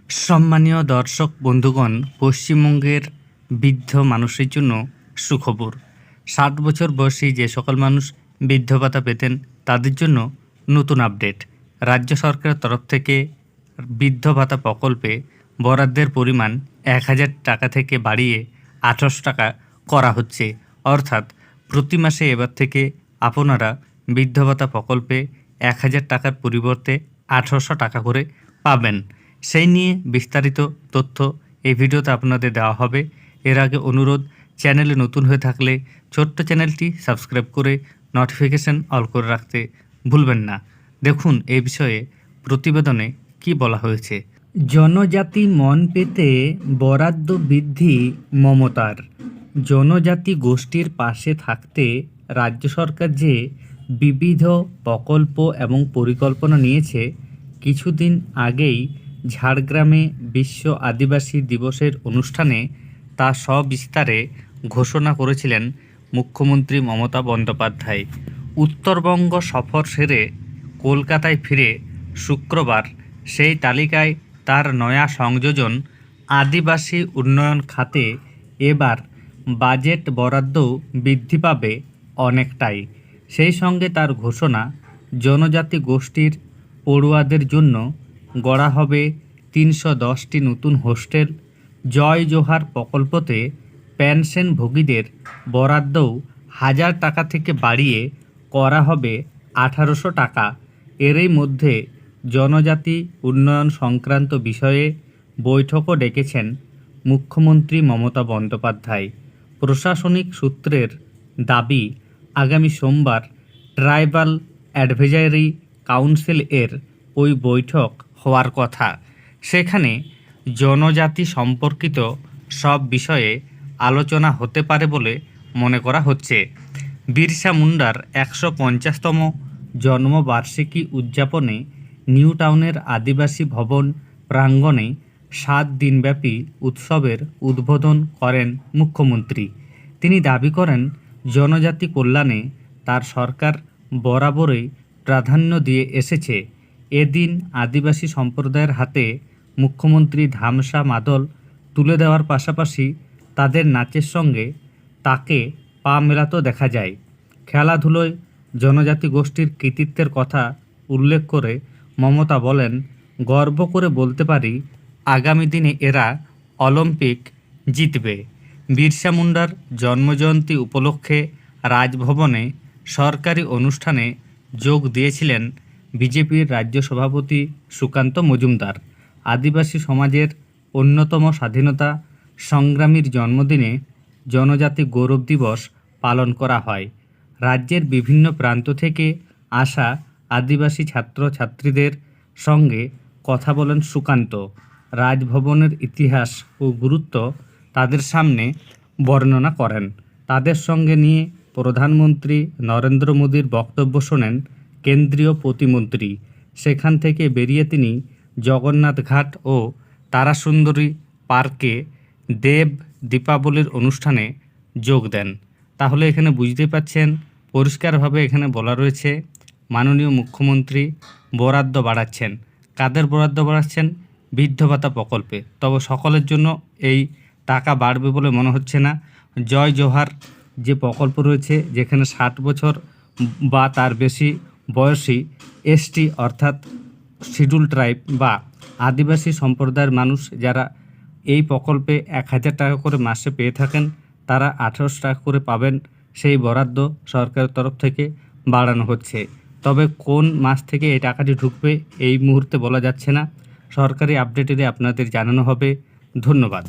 সম্মানীয় দর্শক বন্ধুগণ, পশ্চিমবঙ্গের বৃদ্ধ মানুষের জন্য সুখবর। 60 বছর বয়সী যে সকল মানুষ বৃদ্ধ ভাতা পেতেন তাদের জন্য নতুন আপডেট। রাজ্য সরকারের তরফ থেকে বৃদ্ধ ভাতা প্রকল্পে বরাদ্দের পরিমাণ 1000 টাকা থেকে বাড়িয়ে 1800 টাকা করা হচ্ছে। অর্থাৎ প্রতি মাসে এবার থেকে আপনারা বৃদ্ধ ভাতা প্রকল্পে 1000 টাকার পরিবর্তে 1800 টাকা করে পাবেন। সেই নিয়ে বিস্তারিত তথ্য এই ভিডিওতে আপনাদের দেওয়া হবে। এর আগে অনুরোধ, চ্যানেলে নতুন হয়ে থাকলে ছোট্ট চ্যানেলটি সাবস্ক্রাইব করে নোটিফিকেশন অল করে রাখতে ভুলবেন না। দেখুন এই বিষয়ে প্রতিবেদনে কি বলা হয়েছে। জনজাতি মন পেতে বরাদ্দ বৃদ্ধি মমতার। জনজাতি গোষ্ঠীর পাশে থাকতে রাজ্য সরকার যে বিবিধ প্রকল্প এবং পরিকল্পনা নিয়েছে, কিছুদিন আগেই ঝাড়গ্রামে বিশ্ব আদিবাসী দিবসের অনুষ্ঠানে তা সবিস্তারে ঘোষণা করেছিলেন মুখ্যমন্ত্রী মমতা বন্দ্যোপাধ্যায়। উত্তরবঙ্গ সফর সেরে কলকাতায় ফিরে শুক্রবার সেই তালিকায় তার নয়া সংযোজন আদিবাসী উন্নয়ন খাতে এবার বাজেট বরাদ্দও বৃদ্ধি পাবে অনেকটাই। সেই সঙ্গে তার ঘোষণা, জনজাতি গোষ্ঠীর পড়ুয়াদের জন্য গড়া হবে 310টি নতুন হোস্টেল। জয় জোহার প্রকল্পতে পেনশনভোগীদের বরাদ্দও 1000 টাকা থেকে বাড়িয়ে করা হবে 1800 টাকা। এরই মধ্যে জনজাতি উন্নয়ন সংক্রান্ত বিষয়ে বৈঠকও ডেকেছেন মুখ্যমন্ত্রী মমতা বন্দ্যোপাধ্যায়। প্রশাসনিক সূত্রের দাবি, আগামী সোমবার ট্রাইবাল অ্যাডভাইজারি কাউন্সিল এর ওই বৈঠক হওয়ার কথা। সেখানে জনজাতি সম্পর্কিত সব বিষয়ে আলোচনা হতে পারে বলে মনে করা হচ্ছে। বিরসা মুন্ডার 150তম জন্মবার্ষিকী উদযাপনে নিউ টাউনের আদিবাসী ভবন প্রাঙ্গণে 7 দিনব্যাপী উৎসবের উদ্বোধন করেন মুখ্যমন্ত্রী। তিনি দাবি করেন, জনজাতি কল্যাণে তার সরকার বরাবরই প্রাধান্য দিয়ে এসেছে। এদিন আদিবাসী সম্প্রদায়ের হাতে মুখ্যমন্ত্রী ধামসা মাদল তুলে দেওয়ার পাশাপাশি তাদের নাচের সঙ্গে তাকে পা মেলাতেও দেখা যায়। খেলাধুলোয় জনজাতি গোষ্ঠীর কৃতিত্বের কথা উল্লেখ করে মমতা বলেন, গর্ব করে বলতে পারি আগামী দিনে এরা অলিম্পিক জিতবে। বিরসা মুন্ডার জন্মজয়ন্তী উপলক্ষে রাজভবনে সরকারি অনুষ্ঠানে যোগ দিয়েছিলেন বিজেপির রাজ্য সভাপতি সুকান্ত মজুমদার। আদিবাসী সমাজের অন্যতম স্বাধীনতা সংগ্রামীর জন্মদিনে জনজাতি গৌরব দিবস পালন করা হয়। রাজ্যের বিভিন্ন প্রান্ত থেকে আসা আদিবাসী ছাত্রছাত্রীদের সঙ্গে কথা বলেন সুকান্ত। রাজভবনের ইতিহাস ও গুরুত্ব তাদের সামনে বর্ণনা করেন। তাদের সঙ্গে নিয়ে প্রধানমন্ত্রী নরেন্দ্র মোদীর বক্তব্য শোনেন কেন্দ্রীয় প্রতিমন্ত্রী। সেখান থেকে বেরিয়ে তিনি জগন্নাথ ঘাট ও তারাসুন্দরী পার্কে দেব দীপাবলির অনুষ্ঠানে যোগ দেন। তাহলে এখানে বুঝতে পাচ্ছেন, পরিষ্কারভাবে এখানে বলা রয়েছে মাননীয় মুখ্যমন্ত্রী বরাদ্দ বাড়াচ্ছেন। কাদের বরাদ্দ বাড়াচ্ছেন? বৃদ্ধ ভাতা প্রকল্পে। তবে সকলের জন্য এই টাকা বাড়বে বলে মনে হচ্ছে না। জয় জোহার যে প্রকল্প রয়েছে, যেখানে 60 বছর বা তার বেশি বয়সী এসটি অর্থাৎ শিডিউল ট্রাইব বা আদিবাসী সম্প্রদায়ের মানুষ যারা এই প্রকল্পে 1000 টাকা করে মাসে পেয়ে থাকেন, তারা 1800 টাকা করে পাবেন। সেই বরাদ্দ সরকারের তরফ থেকে বাড়ানো হচ্ছে। তবে কোন মাস থেকে এই টাকাটি ঢুকবে এই মুহূর্তে বলা যাচ্ছে না। সরকারি আপডেটে আপনাদের জানানো হবে। ধন্যবাদ।